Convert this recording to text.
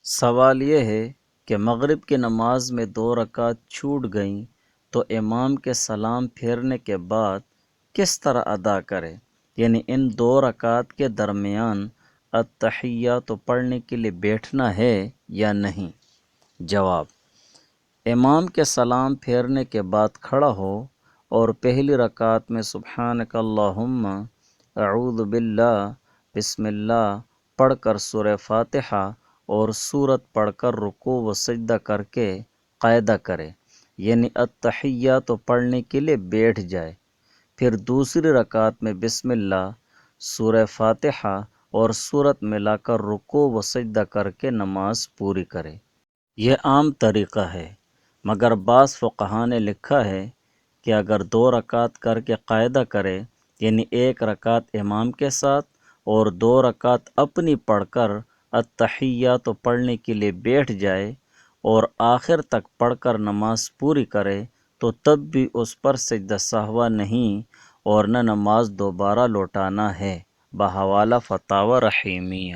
سوال یہ ہے کہ مغرب کی نماز میں 2 رکعت چھوٹ گئیں تو امام کے سلام پھیرنے کے بعد کس طرح ادا کرے، یعنی ان 2 رکعت کے درمیان التحیات پڑھنے کے لیے بیٹھنا ہے یا نہیں؟ جواب: امام کے سلام پھیرنے کے بعد کھڑا ہو اور پہلی رکعت میں سبحانک اللہم، اعوذ باللہ، بسم اللہ پڑھ کر سورہ فاتحہ اور سورت پڑھ کر رکوع و سجدہ کر کے قاعدہ کرے، یعنی التحیات پڑھنے کے لیے بیٹھ جائے۔ پھر دوسری رکعت میں بسم اللہ، سورہ فاتحہ اور سورت ملا کر رکوع و سجدہ کر کے نماز پوری کرے۔ یہ عام طریقہ ہے، مگر بعض فقہاء نے لکھا ہے کہ اگر 2 رکعت کر کے قاعدہ کرے، یعنی 1 رکعت امام کے ساتھ اور 2 رکعت اپنی پڑھ کر التحیات پڑھنے کے لیے بیٹھ جائے اور آخر تک پڑھ کر نماز پوری کرے تو تب بھی اس پر سجدہ سہوا نہیں اور نہ نماز دوبارہ لوٹانا ہے، بحوالہ فتاوی رحیمیہ۔